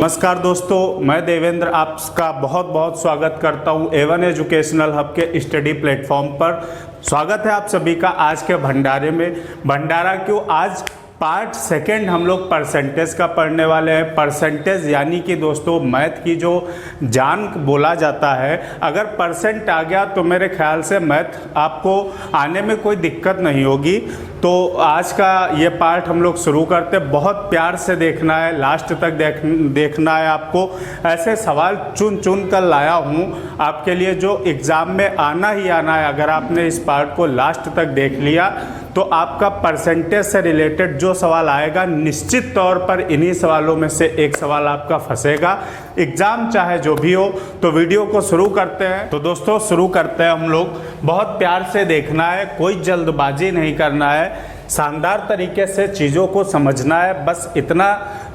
नमस्कार दोस्तों, मैं देवेंद्र आपका बहुत बहुत स्वागत करता हूं A1 एजुकेशनल हब के स्टडी प्लेटफॉर्म पर। स्वागत है आप सभी का आज के भंडारे में। भंडारा क्यों, आज पार्ट सेकंड हम लोग परसेंटेज का पढ़ने वाले हैं। परसेंटेज यानी कि दोस्तों मैथ की जो जान बोला जाता है, अगर परसेंट आ गया तो मेरे ख्याल से मैथ आपको आने में कोई दिक्कत नहीं होगी। तो आज का ये पार्ट हम लोग शुरू करते हैं। बहुत प्यार से देखना है, लास्ट तक देखना है आपको। ऐसे सवाल चुन चुन कर लाया हूँ आपके लिए जो एग्ज़ाम में आना ही आना है। अगर आपने इस पार्ट को लास्ट तक देख लिया तो आपका परसेंटेज से रिलेटेड जो सवाल आएगा निश्चित तौर पर इन्हीं सवालों में से एक सवाल आपका फंसेगा। एग्ज़ाम चाहे जो भी हो। तो वीडियो को शुरू करते हैं। तो दोस्तों शुरू करते हैं हम लोग। बहुत प्यार से देखना है, कोई जल्दबाजी नहीं करना है, शानदार तरीके से चीज़ों को समझना है। बस इतना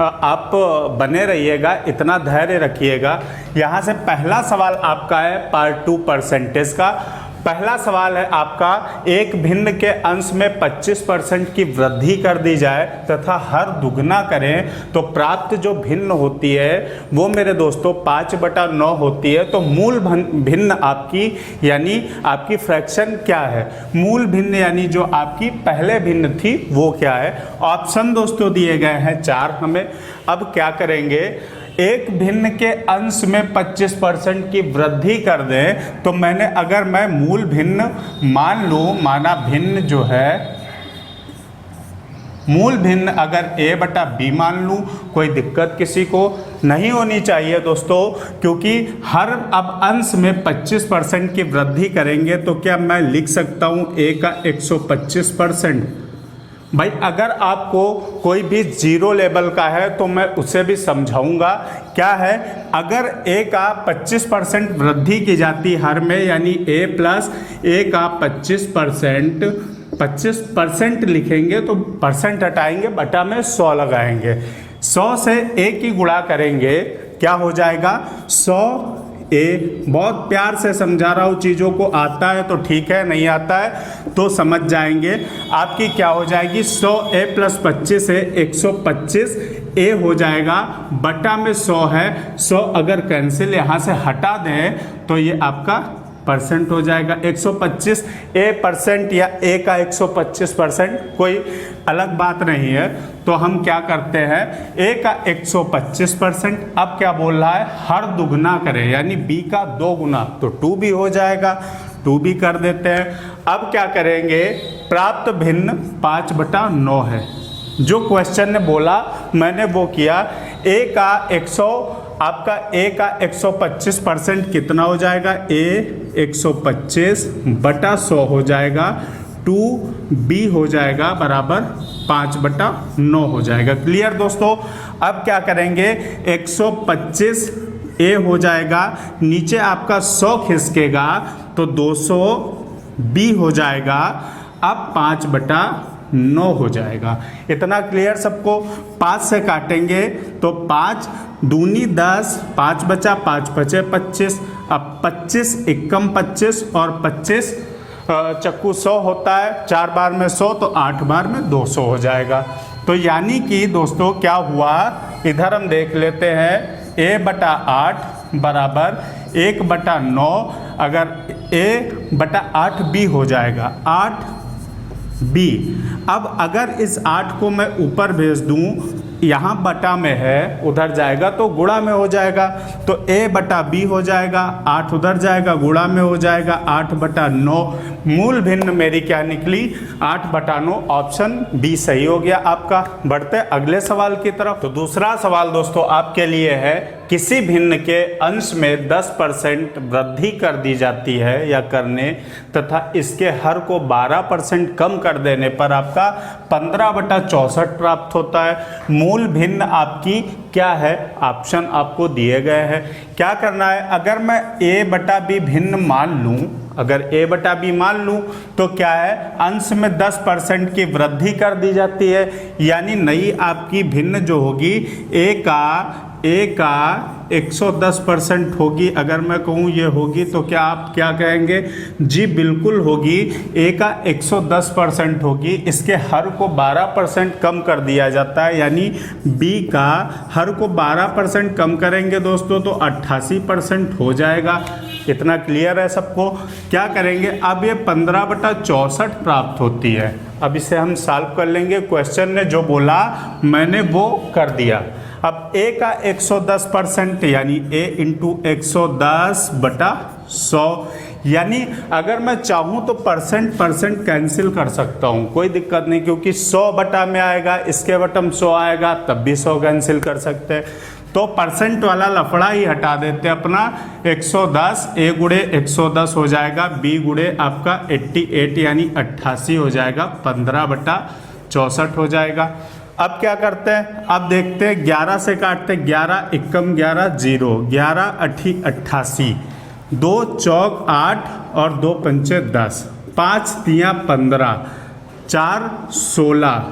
आप बने रहिएगा, इतना धैर्य रखिएगा। यहाँ से पहला सवाल आपका है पार्ट 2 परसेंटेज का। पहला सवाल है आपका, एक भिन्न के अंश में 25% की वृद्धि कर दी जाए तथा हर दुगना करें तो प्राप्त जो भिन्न होती है वो मेरे दोस्तों 5/9 होती है। तो मूल भिन्न आपकी यानी आपकी फ्रैक्शन क्या है? मूल भिन्न यानी जो आपकी पहले भिन्न थी वो क्या है? ऑप्शन दोस्तों दिए गए हैं 4 हमें। अब क्या करेंगे, एक भिन्न के अंश में 25% की वृद्धि कर दें तो अगर मैं मूल भिन्न मान लूँ, माना भिन्न जो है मूल भिन्न अगर a/b मान लूँ, कोई दिक्कत किसी को नहीं होनी चाहिए दोस्तों, क्योंकि हर अब अंश में 25% की वृद्धि करेंगे तो क्या मैं लिख सकता हूँ a का 125%। भाई अगर आपको कोई भी जीरो लेवल का है तो मैं उसे भी समझाऊंगा। क्या है, अगर a का 25% वृद्धि की जाती हर में, यानी a प्लस a का 25% लिखेंगे तो परसेंट हटाएंगे, बटा में 100 लगाएंगे। 100 से a की गुणा करेंगे, क्या हो जाएगा 100 a। बहुत प्यार से समझा रहा हूँ, चीज़ों को आता है तो ठीक है, नहीं आता है तो समझ जाएंगे। आपकी क्या हो जाएगी 100a प्लस 25 है 125a हो जाएगा, बटा में 100 है। 100 अगर कैंसिल यहाँ से हटा दें तो ये आपका परसेंट हो जाएगा 125। a परसेंट या a का 125% कोई अलग बात नहीं है। तो हम क्या करते हैं, a का 125%। अब क्या बोल रहा है, हर दुगना करें, यानी b का 2 गुना, तो 2b हो जाएगा, 2b कर देते हैं। अब क्या करेंगे, प्राप्त भिन्न 5/9 है। जो क्वेश्चन ने बोला मैंने वो किया। आपका a का 125% कितना हो जाएगा, a 125/100 हो जाएगा, 2b हो जाएगा बराबर 5/9 हो जाएगा। क्लियर दोस्तों। अब क्या करेंगे, 125a हो जाएगा, नीचे आपका 100 खिसकेगा तो 200b हो जाएगा। अब 5/9 हो जाएगा। इतना क्लियर सबको? 5 से काटेंगे तो 5 दूनी 10, 5 बचा, 5 बचे 25। अब 25 एकम 25 और 25 चक्कू 100 होता है, 4 बार में 100 तो 8 बार में 200 हो जाएगा। तो यानी कि दोस्तों क्या हुआ, इधर हम देख लेते हैं, a/8 बराबर 1/9, अगर a/8b हो जाएगा 8b। अब अगर इस 8 को मैं ऊपर भेज दूं, यहाँ बटा में है, उधर जाएगा तो गुणा में हो जाएगा, तो a/b हो जाएगा, 8 उधर जाएगा गुणा में हो जाएगा, 8/9। मूल भिन्न मेरी क्या निकली, 8/9। ऑप्शन बी सही हो गया आपका। बढ़ते अगले सवाल की तरफ। तो दूसरा सवाल दोस्तों आपके लिए है, किसी भिन्न के अंश में 10% वृद्धि कर दी जाती है या करने तथा इसके हर को 12% कम कर देने पर आपका 15/64 प्राप्त होता है। मूल भिन्न आपकी क्या है? ऑप्शन आपको दिए गए हैं। क्या करना है, अगर मैं a/b भिन्न मान लूँ, अगर a/b मान लूँ तो क्या है, अंश में 10% की वृद्धि कर दी जाती है, यानी नई आपकी भिन्न जो होगी a का ए का 110% होगी, अगर मैं कहूँ ये होगी तो क्या आप क्या कहेंगे? जी बिल्कुल होगी, ए का 110% होगी। इसके हर को 12% कम कर दिया जाता है, यानी बी का हर को 12% कम करेंगे दोस्तों तो 88% हो जाएगा। इतना क्लियर है सबको? क्या करेंगे अब? ये 15/64 प्राप्त होती है। अब इसे हम सॉल्व कर लेंगे। क्वेश्चन ने जो बोला मैंने वो कर दिया। अब ए का 110% यानी ए इंटू 110/100, यानी अगर मैं चाहूँ तो परसेंट कैंसिल कर सकता हूँ, कोई दिक्कत नहीं, क्योंकि 100 बटा में आएगा, इसके बटम 100 आएगा, तब भी 100 कैंसिल कर सकते हैं। तो परसेंट वाला लफड़ा ही हटा देते हैं अपना। 110 ए गुड़े 110 हो जाएगा, बी गुड़े आपका 88 यानी 88 हो जाएगा, 15/64 हो जाएगा। अब क्या करते हैं? अब देखते हैं 11 से काटते हैं। 11 एकम 11 0, 11 अठी 88, 2 चौक 8 और 2 पंचे 10, 5 तियाँ 15, 4 16,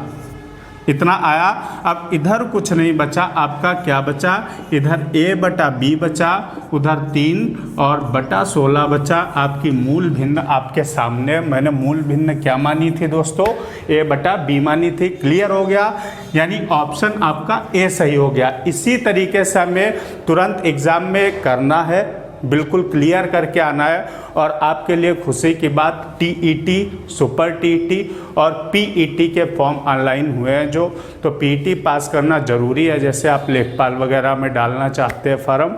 इतना आया। अब इधर कुछ नहीं बचा, आपका क्या बचा? इधर a बटा b बचा, उधर 3 और बटा 16 बचा। आपकी मूल भिन्न आपके सामने, मैंने मूल भिन्न क्या मानी थी दोस्तों? a बटा b मानी थी। क्लियर हो गया? यानी ऑप्शन आपका a सही हो गया। इसी तरीके से हमें तुरंत एग्जाम में करना है, बिल्कुल क्लियर करके आना है। और आपके लिए खुशी की बात, टीईटी, सुपर टीईटी और पीईटी के फॉर्म ऑनलाइन हुए हैं जो, तो पीईटी पास करना ज़रूरी है। जैसे आप लेखपाल वगैरह में डालना चाहते हैं फॉर्म,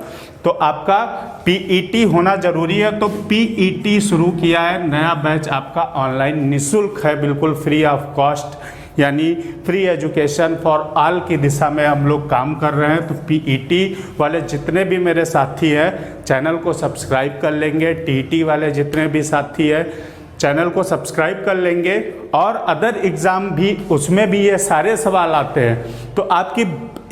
तो आपका पीईटी होना ज़रूरी है। तो पीईटी शुरू किया है, नया बैच आपका ऑनलाइन निःशुल्क है, बिल्कुल फ्री ऑफ कॉस्ट, यानी फ्री एजुकेशन फॉर ऑल की दिशा में हम लोग काम कर रहे हैं। तो पीईटी वाले जितने भी मेरे साथी हैं चैनल को सब्सक्राइब कर लेंगे, टीईटी वाले जितने भी साथी हैं चैनल को सब्सक्राइब कर लेंगे, और अदर एग्ज़ाम भी उसमें भी ये सारे सवाल आते हैं। तो आपकी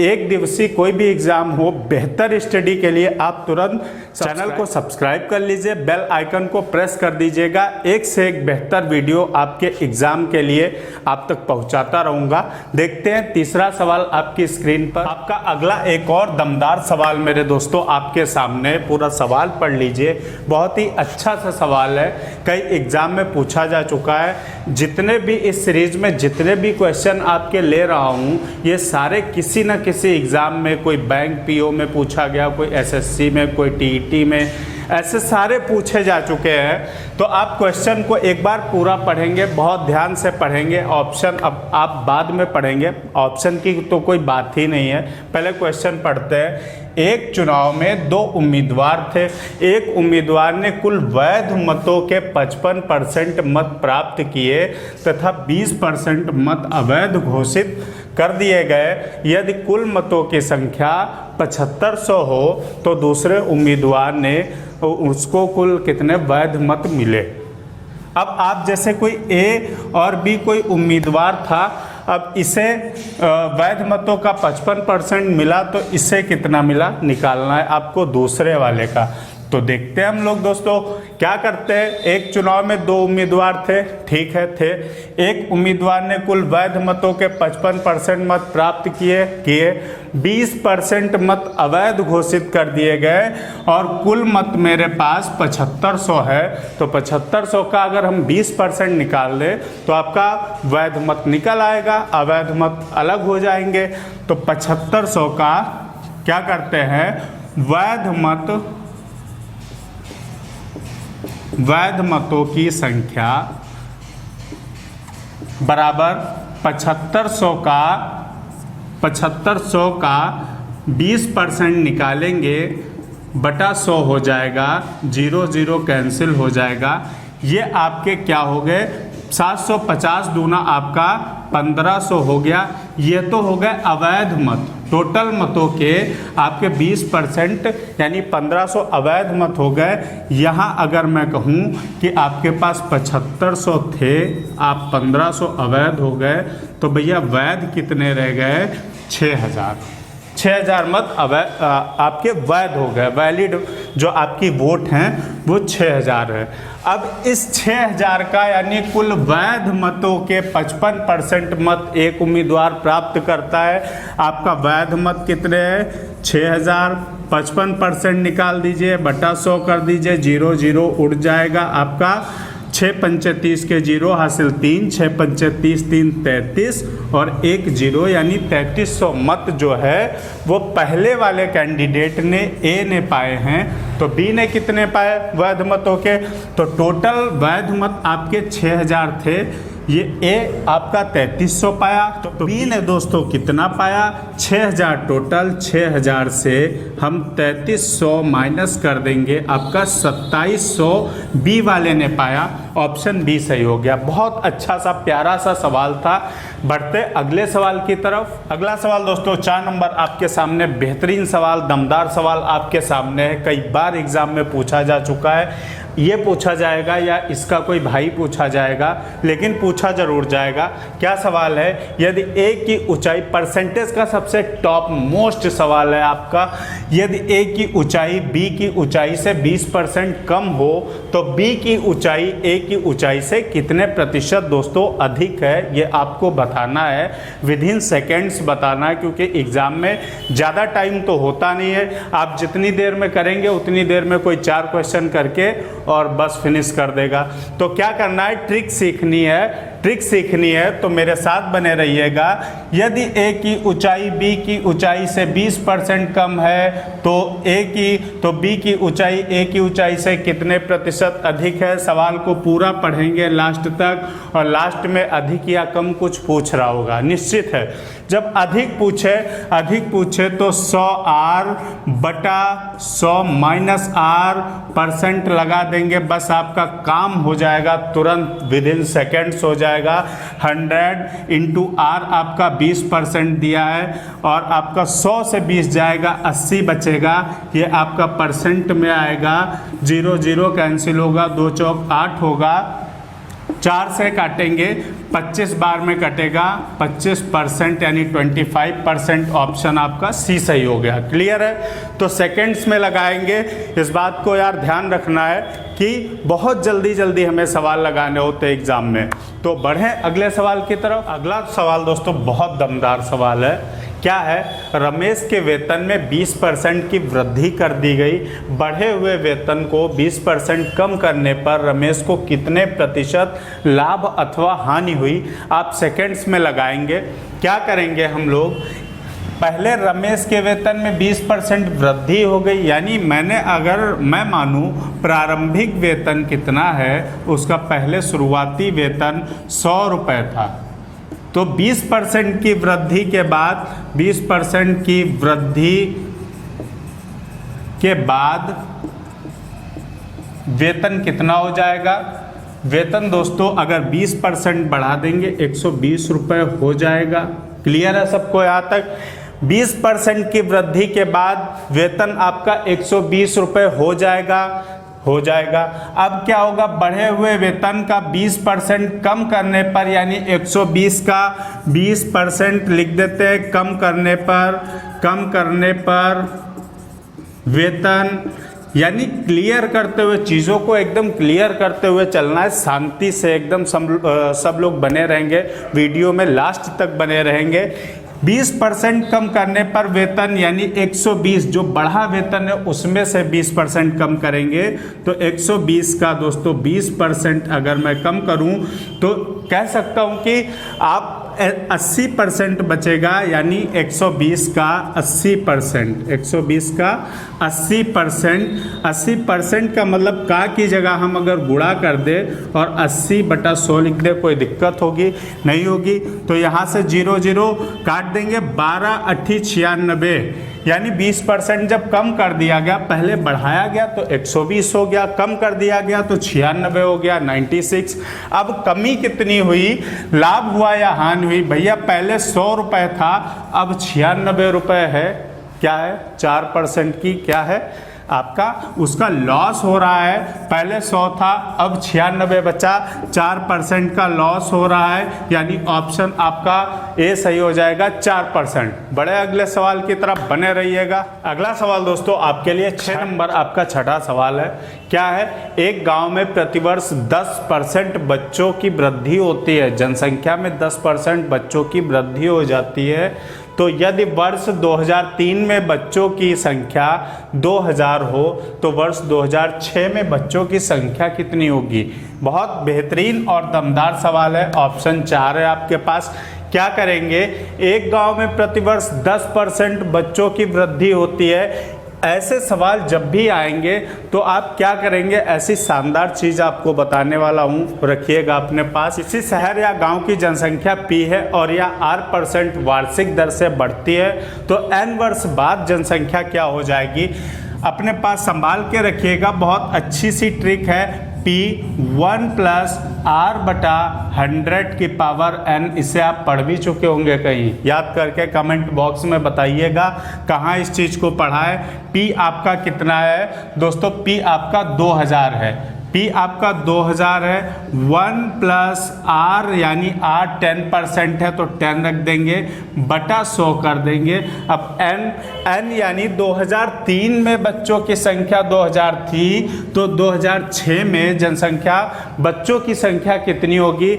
एक दिवसीय कोई भी एग्ज़ाम हो, बेहतर स्टडी के लिए आप तुरंत चैनल को सब्सक्राइब कर लीजिए, बेल आइकन को प्रेस कर दीजिएगा। एक से एक बेहतर वीडियो आपके एग्ज़ाम के लिए आप तक पहुंचाता रहूँगा। देखते हैं तीसरा सवाल आपकी स्क्रीन पर। आपका अगला एक और दमदार सवाल मेरे दोस्तों आपके सामने, पूरा सवाल पढ़ लीजिए। बहुत ही अच्छा सा सवाल है, कई एग्ज़ाम में पूछा जा चुका है। जितने भी इस सीरीज में जितने भी क्वेश्चन आपके ले रहा हूँ, ये सारे किसी न किसी एग्ज़ाम में, कोई बैंक पीओ में पूछा गया, कोई एसएससी में, कोई टीईटी में, ऐसे सारे पूछे जा चुके हैं। तो आप क्वेश्चन को एक बार पूरा पढ़ेंगे, बहुत ध्यान से पढ़ेंगे। ऑप्शन अब आप बाद में पढ़ेंगे, ऑप्शन की तो कोई बात ही नहीं है, पहले क्वेश्चन पढ़ते हैं। एक चुनाव में 2 उम्मीदवार थे। एक उम्मीदवार ने कुल वैध मतों के 55% मत प्राप्त किए तथा 20% मत अवैध घोषित कर दिए गए। यदि कुल मतों की संख्या 7500 हो तो दूसरे उम्मीदवार ने उसको कुल कितने वैध मत मिले। अब आप जैसे कोई ए और बी कोई उम्मीदवार था, अब इसे वैध मतों का 55% मिला, तो इससे कितना मिला निकालना है आपको दूसरे वाले का। तो देखते हैं हम लोग दोस्तों क्या करते हैं। एक चुनाव में 2 उम्मीदवार थे, ठीक है थे। एक उम्मीदवार ने कुल वैध मतों के 55% मत प्राप्त किए 20% मत अवैध घोषित कर दिए गए, और कुल मत मेरे पास 7500 है। तो 7500 का अगर हम 20% निकाल दें तो आपका वैध मत निकल आएगा, अवैध मत अलग हो जाएंगे। तो 7500 का क्या करते हैं, वैध मतों की संख्या बराबर 7500 का 20% निकालेंगे बटा 100 हो जाएगा, 0 कैंसिल हो जाएगा। ये आपके क्या हो गए, 750 दूना आपका 1500 हो गया। ये तो हो गए अवैध मत। टोटल मतों के आपके 20% यानी 1500 अवैध मत हो गए। यहाँ अगर मैं कहूँ कि आपके पास 7500 थे, आप 1500 अवैध हो गए, तो भैया वैध कितने रह गए, 6000 मत अवैध आपके वैध हो गए। वैलिड जो आपकी वोट हैं वो 6000 है। अब इस 6000 का यानी कुल वैध मतों के 55% मत एक उम्मीदवार प्राप्त करता है। आपका वैध मत कितने हैं, 6000, 55% निकाल दीजिए, बटा 100 कर दीजिए, 0 0 उड़ जाएगा आपका। 6 पंचे 30 के 0 हासिल 3, 6 पंचे 30, 3 33 और 1 0 यानी 3300 मत जो है वो पहले वाले कैंडिडेट ने ए ने पाए हैं। तो बी ने कितने पाए वैध मतों के? तो टोटल वैध मत आपके 6000 थे, ये ए आपका 3300 पाया। तो बी ने दोस्तों कितना पाया? 6000 टोटल। 6000 से हम 3300 माइनस कर देंगे, आपका 2700 बी वाले ने पाया। ऑप्शन बी सही हो गया। बहुत अच्छा सा प्यारा सा सवाल था। बढ़ते अगले सवाल की तरफ। अगला सवाल दोस्तों 4 नंबर आपके सामने, बेहतरीन सवाल, दमदार सवाल आपके सामने है। कई बार एग्जाम में पूछा जा चुका है, ये पूछा जाएगा या इसका कोई भाई पूछा जाएगा, लेकिन पूछा जरूर जाएगा। क्या सवाल है? यदि ए की ऊंचाई, परसेंटेज का सबसे टॉप मोस्ट सवाल है आपका, यदि ए की ऊंचाई बी की ऊंचाई से 20% कम हो तो बी की ऊंचाई ए की ऊंचाई से कितने प्रतिशत दोस्तों अधिक है, ये आपको बताना है। विदिन सेकेंड्स बताना है, क्योंकि एग्जाम में ज़्यादा टाइम तो होता नहीं है। आप जितनी देर में करेंगे उतनी देर में कोई 4 क्वेश्चन करके और बस फिनिश कर देगा। तो क्या करना है? ट्रिक सीखनी है। ट्रिक सीखनी है तो मेरे साथ बने रहिएगा। यदि ए की ऊंचाई बी की ऊंचाई से 20% कम है तो बी की ऊंचाई ए की ऊंचाई से कितने प्रतिशत अधिक है। सवाल को पूरा पढ़ेंगे लास्ट तक, और लास्ट में अधिक या कम कुछ पूछ रहा होगा, निश्चित है। जब अधिक पूछे तो 100R बटा 100 माइनस R परसेंट लगा देंगे, बस आपका काम हो जाएगा, तुरंत विदिन सेकेंड्स हो जाएगा। 100 इंटू R आपका 20% दिया है, और आपका 100 से 20 जाएगा, 80 बचेगा, ये आपका परसेंट में आएगा। 0 0 कैंसिल होगा, 2 चौक 8 होगा, 4 से काटेंगे, 25 बार में कटेगा, 25% यानी 25%। ऑप्शन आपका सी सही हो गया। क्लियर है? तो सेकंड्स में लगाएंगे। इस बात को यार ध्यान रखना है कि बहुत जल्दी हमें सवाल लगाने होते हैं एग्जाम में। तो बढ़ें अगले सवाल की तरफ। अगला सवाल दोस्तों बहुत दमदार सवाल है। क्या है? रमेश के वेतन में 20% की वृद्धि कर दी गई। बढ़े हुए वेतन को 20% कम करने पर रमेश को कितने प्रतिशत लाभ अथवा हानि हुई? आप सेकंड्स में लगाएंगे। क्या करेंगे हम लोग? पहले रमेश के वेतन में 20% वृद्धि हो गई, यानी मैं मानूं प्रारंभिक वेतन कितना है, उसका पहले शुरुआती वेतन 100 रुपये था। तो 20% की वृद्धि के बाद 20% की वृद्धि के बाद वेतन कितना हो जाएगा? वेतन दोस्तों अगर 20% बढ़ा देंगे 120 रुपये हो जाएगा। क्लियर है सबको यहाँ तक? 20% की वृद्धि के बाद वेतन आपका 120 रुपये हो जाएगा। अब क्या होगा? बढ़े हुए वेतन का 20% कम करने पर, यानी 120 का 20% लिख देते हैं, कम करने पर वेतन, यानी क्लियर करते हुए, चीज़ों को एकदम क्लियर करते हुए चलना है, शांति से एकदम सब लोग बने रहेंगे, वीडियो में लास्ट तक बने रहेंगे। 20% कम करने पर वेतन यानी 120, जो बढ़ा वेतन है उसमें से 20% कम करेंगे, तो 120 का दोस्तों 20% अगर मैं कम करूं तो कह सकता हूं कि आप 80% बचेगा, यानी 120 का 80%, 120 का 80%, 80% का मतलब का की जगह हम अगर गुणा कर दे और 80/100 लिख दे, कोई दिक्कत होगी? नहीं होगी। तो यहाँ से 0 0 काट देंगे, 12 8 96, यानी 20% जब कम कर दिया गया, पहले बढ़ाया गया तो 120 हो गया, कम कर दिया गया तो 96 हो गया, 96। अब कमी कितनी हुई? लाभ हुआ या हानि हुई? भैया पहले 100 रुपये था, अब 96 रुपये है। क्या है? 4% की क्या है आपका, उसका लॉस हो रहा है। पहले 100 था, अब 96 बचा, 4% का लॉस हो रहा है, यानी ऑप्शन आपका ए सही हो जाएगा, 4%। बड़े अगले सवाल की तरफ बने रहिएगा। अगला सवाल दोस्तों आपके लिए 6 नंबर आपका छठा सवाल है। क्या है? एक गांव में प्रतिवर्ष 10% बच्चों की वृद्धि होती है, जनसंख्या में 10% बच्चों की वृद्धि हो जाती है, तो यदि वर्ष 2003 में बच्चों की संख्या 2000 हो तो वर्ष 2006 में बच्चों की संख्या कितनी होगी। बहुत बेहतरीन और दमदार सवाल है। ऑप्शन 4 है आपके पास। क्या करेंगे, एक गांव में प्रतिवर्ष 10% बच्चों की वृद्धि होती है। ऐसे सवाल जब भी आएंगे तो आप क्या करेंगे, ऐसी शानदार चीज़ आपको बताने वाला हूँ, रखिएगा अपने पास। इसी शहर या गांव की जनसंख्या P है और यह R% वार्षिक दर से बढ़ती है, तो N वर्ष बाद जनसंख्या क्या हो जाएगी, अपने पास संभाल के रखिएगा। बहुत अच्छी सी ट्रिक है। P 1 + R/100 की पावर N, इसे आप पढ़ भी चुके होंगे कहीं, याद करके कमेंट बॉक्स में बताइएगा कहाँ इस चीज़ को पढ़ा है। P आपका कितना है दोस्तों, P आपका 2000 है। P आपका 2000 है। 1 + R यानी R 10% है तो 10 रख देंगे, बटा 100 कर देंगे। अब N यानी 2003 में बच्चों की संख्या 2000 थी, तो 2006 में जनसंख्या बच्चों की संख्या कितनी होगी।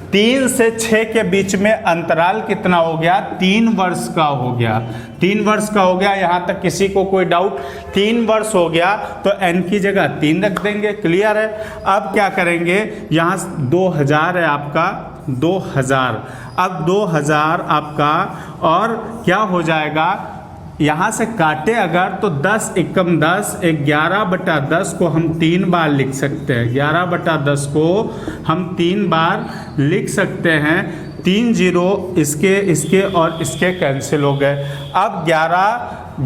3 से 6 के बीच में अंतराल कितना हो गया, 3 वर्ष का हो गया। 3 वर्ष का हो गया, यहाँ तक किसी को कोई डाउट। 3 वर्ष हो गया तो n की जगह 3 रख देंगे, क्लियर है। अब क्या करेंगे, यहाँ 2000 है आपका, 2000। अब 2000 आपका और क्या हो जाएगा, यहाँ से काटे अगर तो 10 एकम 10, 11/10 को हम 3 बार लिख सकते हैं। 11/10 को हम 3 बार लिख सकते हैं। 3 जीरो इसके और इसके कैंसिल हो गए। अब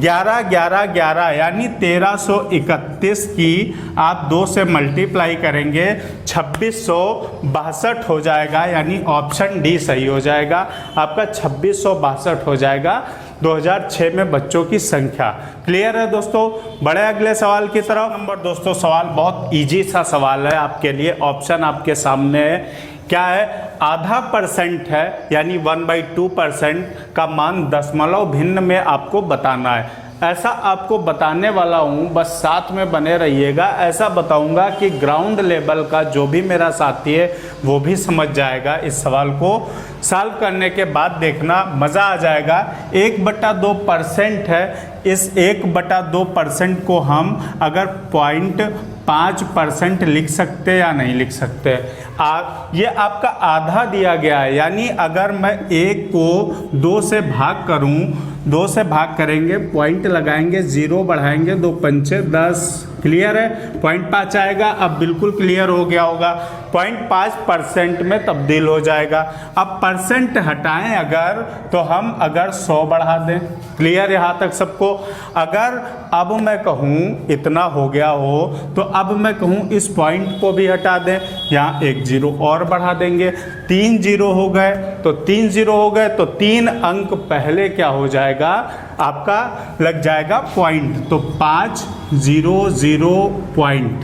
11 यानी 1331 की आप 2 से मल्टीप्लाई करेंगे, 2662 हो जाएगा, यानी ऑप्शन डी सही हो जाएगा आपका। 2662 हो जाएगा 2006 में बच्चों की संख्या। क्लियर है दोस्तों। बड़े अगले सवाल की तरफ। नंबर दोस्तों सवाल बहुत इजी सा सवाल है आपके लिए। ऑप्शन आपके सामने है। क्या है, आधा % है यानी 1/2% का मान दशमलव भिन्न में आपको बताना है। ऐसा आपको बताने वाला हूँ, बस साथ में बने रहिएगा। ऐसा बताऊँगा कि ग्राउंड लेवल का जो भी मेरा साथी है वो भी समझ जाएगा। इस सवाल को सॉल्व करने के बाद देखना मज़ा आ जाएगा। 1/2% है। इस 1/2% को हम अगर 0.5% लिख सकते या नहीं लिख सकते। ये आपका आधा दिया गया है, यानी अगर मैं 1 को 2 से भाग करूं, 2 से भाग करेंगे, पॉइंट लगाएंगे, 0 बढ़ाएंगे, 2 पंचे 10। क्लियर है, 0.5 आएगा। अब बिल्कुल क्लियर हो गया होगा। 0.5% में तब्दील हो जाएगा। अब परसेंट हटाएं अगर, तो हम अगर 100 बढ़ा दें। क्लियर यहाँ तक सबको। अगर अब मैं कहूँ इतना हो गया हो, तो अब मैं कहूँ इस पॉइंट को भी हटा दें, यहाँ 1 0 और बढ़ा देंगे। 3 0 हो गए, तो 3 0 हो गए तो 3 अंक पहले क्या हो जाएगा, आपका लग जाएगा पॉइंट, तो 500 पॉइंट।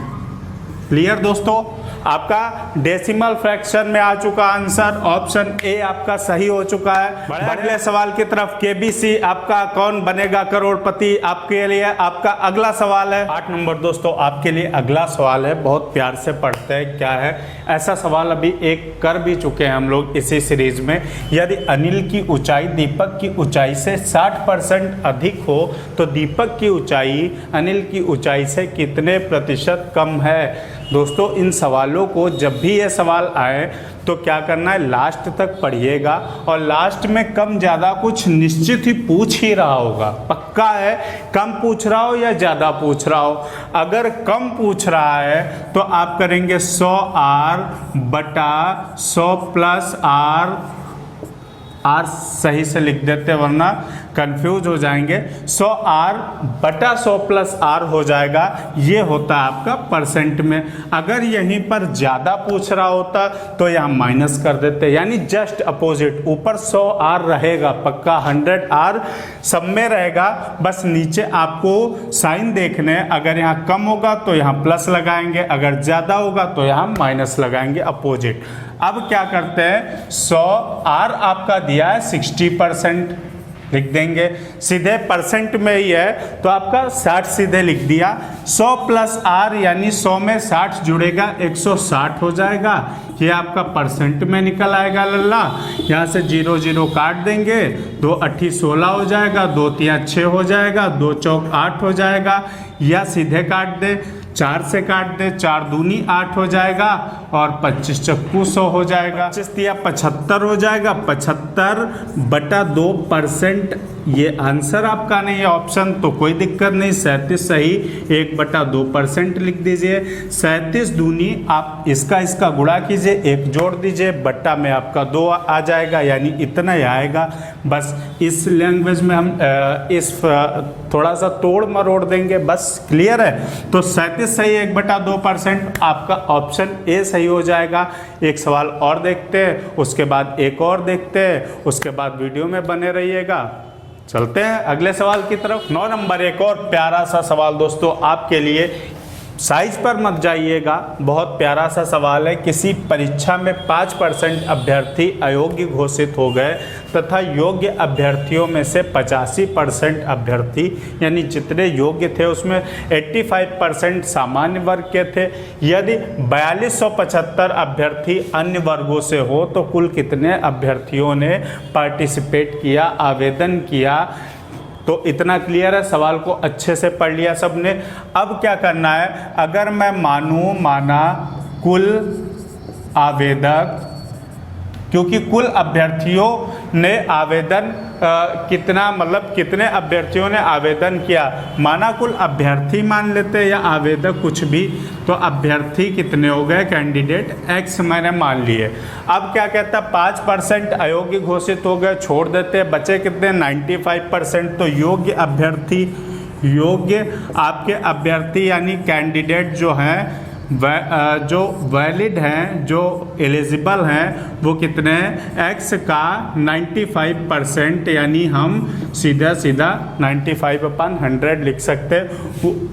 क्लियर दोस्तों। आपका डेसिमल फ्रैक्शन में आ चुका आंसर। ऑप्शन ए आपका सही हो चुका है। अगले सवाल की तरफ। केबीसी आपका कौन बनेगा करोड़पति, आपके लिए आपका अगला सवाल है। 8 नंबर दोस्तों आपके लिए अगला सवाल है। बहुत प्यार से पढ़ते हैं। क्या है, ऐसा सवाल अभी एक कर भी चुके हैं हम लोग इसी सीरीज में। यदि अनिल की ऊंचाई दीपक की ऊंचाई से 60% अधिक हो तो दीपक की ऊंचाई अनिल की ऊंचाई से कितने प्रतिशत कम है। दोस्तों इन सवालों को जब भी ये सवाल आए तो क्या करना है, लास्ट तक पढ़िएगा। और लास्ट में कम ज़्यादा कुछ निश्चित ही पूछ ही रहा होगा, पक्का है। कम पूछ रहा हो या ज़्यादा पूछ रहा हो। अगर कम पूछ रहा है तो आप करेंगे 100R/100 + R सही से लिख देते वरना कंफ्यूज हो जाएंगे। 100R/100 + R हो जाएगा। ये होता है आपका परसेंट में। अगर यहीं पर ज़्यादा पूछ रहा होता तो यहाँ माइनस कर देते, यानी जस्ट अपोजिट। ऊपर 100R रहेगा पक्का, 100R सब में रहेगा, बस नीचे आपको साइन देखने। अगर यहाँ कम होगा तो यहाँ प्लस लगाएंगे, अगर ज़्यादा होगा तो यहाँ माइनस लगाएंगे, अपोजिट। अब क्या करते हैं, 100R आपका दिया है 60%। लिख देंगे। सीधे परसेंट में ही है तो आपका 60 सीधे लिख दिया। 100 प्लस आर यानी 100 में 60 जुड़ेगा 160 हो जाएगा। ये आपका परसेंट में निकल आएगा लल्ला। यहाँ से 0 0 काट देंगे, 2 8 16 हो जाएगा, 2 3 6 हो जाएगा, 2 चौक 8 हो जाएगा। या सीधे काट दे, 4 से काट दे, 4 दूनी 8 हो जाएगा और 25 चक्कू 100 हो जाएगा। 25 दिया 75 हो जाएगा। 75/2% ये आंसर आपका नहीं है ऑप्शन, तो कोई दिक्कत नहीं। 37 सही, 1/2% लिख दीजिए। 37 दूनी आप इसका गुणा कीजिए, 1 जोड़ दीजिए, बट्टा में आपका 2 आ जाएगा, यानी इतना ही आएगा। बस इस लैंग्वेज में हम इस थोड़ा सा तोड़ मरोड़ देंगे, बस क्लियर है। तो 37 सही, 1/2% आपका ऑप्शन ए सही हो जाएगा। एक सवाल और देखते हैं, उसके बाद एक और देखते हैं, उसके बाद वीडियो में बने रहिएगा। चलते हैं अगले सवाल की तरफ। 9 नंबर एक और प्यारा सा सवाल दोस्तों आपके लिए, साइज पर मत जाइएगा, बहुत प्यारा सा सवाल है। किसी परीक्षा में 5% अभ्यर्थी अयोग्य घोषित हो गए तथा योग्य अभ्यर्थियों में से 85% अभ्यर्थी यानी जितने योग्य थे उसमें 85% सामान्य वर्ग के थे। यदि 4275 अभ्यर्थी अन्य वर्गों से हो तो कुल कितने अभ्यर्थियों ने पार्टिसिपेट किया, आवेदन किया। तो इतना क्लियर है, सवाल को अच्छे से पढ़ लिया सबने। अब क्या करना है, अगर मैं माना कुल आवेदक, क्योंकि कुल अभ्यर्थियों ने आवेदन कितना, मतलब कितने अभ्यर्थियों ने आवेदन किया, माना कुल अभ्यर्थी मान लेते हैं या आवेदक कुछ भी, तो अभ्यर्थी कितने हो गए, कैंडिडेट x मैंने मान लिए। अब क्या कहता है, 5% अयोग्य घोषित हो गए, छोड़ देते, बचे कितने 95%। तो योग्य अभ्यर्थी, योग्य आपके अभ्यर्थी यानी कैंडिडेट जो हैं, जो वैलिड हैं, जो एलिजिबल हैं, वो कितने हैं, x का 95%, यानी हम सीधा 95/100 लिख सकते हैं।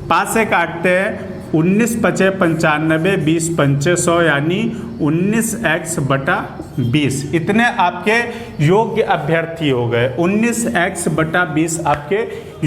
5 से काटते हैं, 19 5 95, 20 5 100 यानी 19x/20। इतने आपके योग्य अभ्यर्थी हो गए, 19x/20 आपके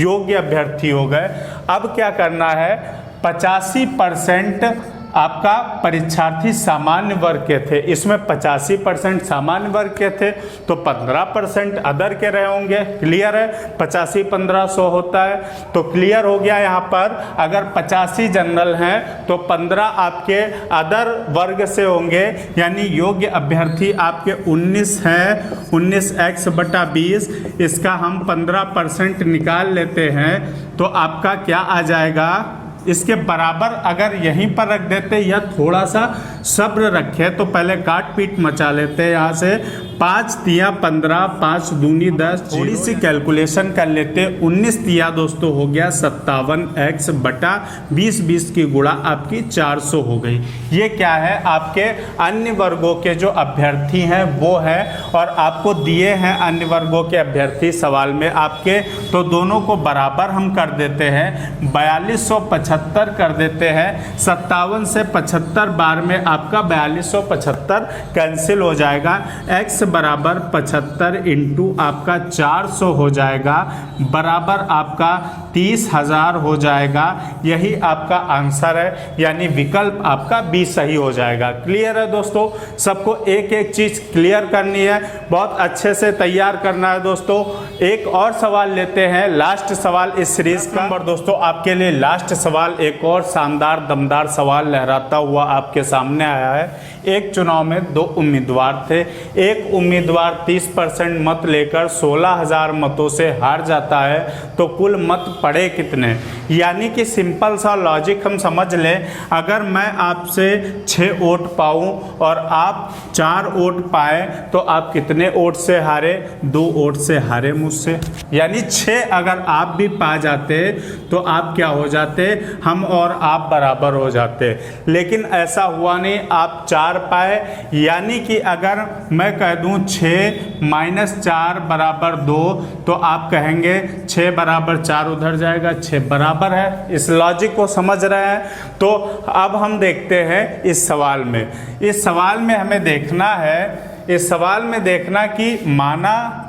योग्य अभ्यर्थी हो गए। अब क्या करना है, 85% आपका परीक्षार्थी सामान्य वर्ग के थे, इसमें 85% सामान्य वर्ग के थे, तो 15% अदर के रहे होंगे। क्लियर है, 85 15 100 होता है, तो क्लियर हो गया। यहाँ पर अगर 85 जनरल हैं तो 15 आपके अदर वर्ग से होंगे, यानी योग्य अभ्यर्थी आपके 19 हैं। 19x/20, इसका हम 15% निकाल लेते हैं, तो आपका क्या आ जाएगा, इसके बराबर अगर यहीं पर रख देते या थोड़ा सा सब्र रखे तो पहले काट पीट मचा लेते। यहाँ से 5 तिया 15, 5 दूनी 10, थोड़ी सी कैलकुलेशन कर लेते। 19 तिया दोस्तों हो गया 57x/20, 20 की गुणा आपकी 400 हो गई। ये क्या है, आपके अन्य वर्गों के जो अभ्यर्थी हैं वो है, और आपको दिए हैं अन्य वर्गों के अभ्यर्थी सवाल में आपके, तो दोनों को बराबर हम कर देते हैं, 4275 कर देते हैं। 57 से 75 बार में आपका 4275 कैंसिल हो जाएगा। x बराबर 75 इंटू आपका 400 हो जाएगा, बराबर आपका 30,000 हो जाएगा। यही आपका आंसर है, यानी विकल्प आपका बी सही हो जाएगा। क्लियर है दोस्तों, सबको एक एक चीज क्लियर करनी है, बहुत अच्छे से तैयार करना है दोस्तों। एक और सवाल लेते हैं, लास्ट सवाल इस सीरीज का। नंबर दोस्तों आपके लिए लास्ट सवाल, एक और शानदार दमदार सवाल लहराता हुआ आपके सामने आया है। एक चुनाव में 2 उम्मीदवार थे, एक उम्मीदवार 30% मत लेकर 16,000 मतों से हार जाता है, तो कुल मत पड़े कितने। यानी कि सिंपल सा लॉजिक हम समझ लें, अगर मैं आपसे 6 वोट पाऊं और आप 4 वोट पाए तो आप कितने वोट से हारे, 2 वोट से हारे मुझसे। यानी 6 अगर आप भी पा जाते तो आप क्या हो जाते, हम और आप बराबर हो जाते, लेकिन ऐसा हुआ नहीं, आप 4 पाए। यानी कि अगर मैं कह दूं 6 - 4 बराबर 2, तो आप कहेंगे 6 बराबर 4 उधर जाएगा, 6 बराबर है। इस लॉजिक को समझ रहे हैं। तो अब हम देखते हैं इस सवाल में, इस सवाल में हमें देखना है, इस सवाल में देखना कि माना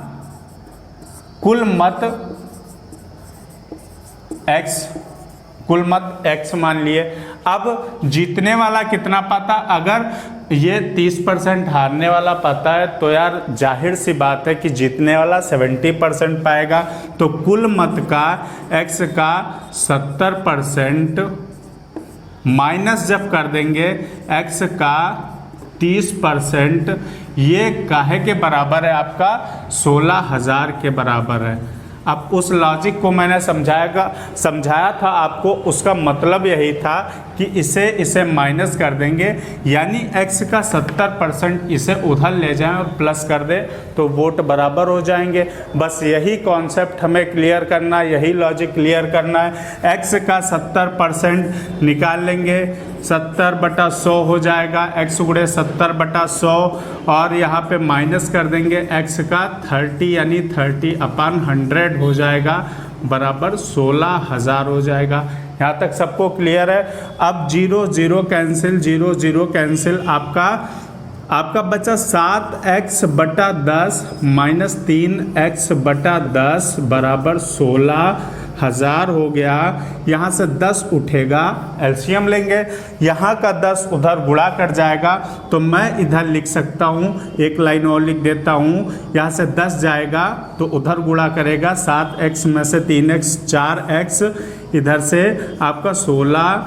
कुल मत x मान लिए। अब जीतने वाला कितना पाता, अगर ये 30% हारने वाला पाता है तो यार जाहिर सी बात है कि जीतने वाला 70% पाएगा। तो कुल मत का x का 70% माइनस जब कर देंगे x का 30%, ये काहे के बराबर है, आपका 16,000 के बराबर है। अब उस लॉजिक को मैंने समझाया था आपको, उसका मतलब यही था कि इसे माइनस कर देंगे, यानी x का 70% इसे उधर ले जाएं और प्लस कर दें तो वोट बराबर हो जाएंगे। बस यही कॉन्सेप्ट हमें क्लियर करना है, यही लॉजिक क्लियर करना है। x का 70% निकाल लेंगे, 70/100 हो जाएगा, x गुणे 70/100, और यहाँ पे माइनस कर देंगे x का 30, यानी 30/100 हो जाएगा, बराबर 16,000 हो जाएगा। यहाँ तक सबको क्लियर है। अब 0 0 कैंसिल, 0 0 कैंसिल, आपका बचा 7x/10 माइनस 3x/10 बराबर 16,000 हो गया। यहाँ से 10 उठेगा, एलसीएम लेंगे, यहाँ का 10 उधर गुणा कर जाएगा, तो मैं इधर लिख सकता हूँ, एक लाइन और लिख देता हूँ। यहाँ से 10 जाएगा तो उधर गुणा करेगा, 7x में से 3x 4x, इधर से आपका 16,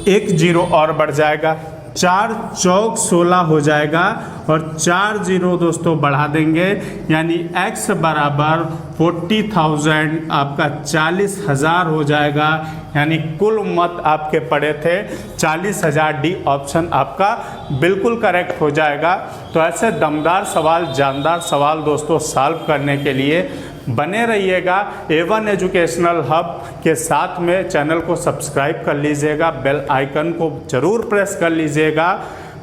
एक 0 और बढ़ जाएगा, 4 चौक 16 हो जाएगा, और 4 0 दोस्तों बढ़ा देंगे, यानी x बराबर 40,000, आपका 40,000 हो जाएगा। यानी कुल मत आपके पड़े थे 40,000, डी ऑप्शन आपका बिल्कुल करेक्ट हो जाएगा। तो ऐसे दमदार सवाल, जानदार सवाल दोस्तों सॉल्व करने के लिए बने रहिएगा A1 एजुकेशनल हब के साथ में। चैनल को सब्सक्राइब कर लीजिएगा, बेल आइकन को जरूर प्रेस कर लीजिएगा।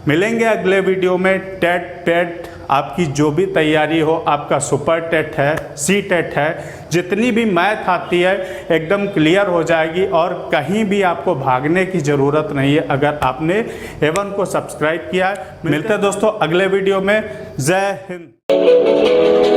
मिलेंगे अगले वीडियो में। टेट आपकी जो भी तैयारी हो, आपका सुपर टेट है, सी टेट है, जितनी भी मैथ आती है एकदम क्लियर हो जाएगी, और कहीं भी आपको भागने की ज़रूरत नहीं है अगर आपने A1 को सब्सक्राइब किया है। मिलते हैं दोस्तों अगले वीडियो में। जय हिंद।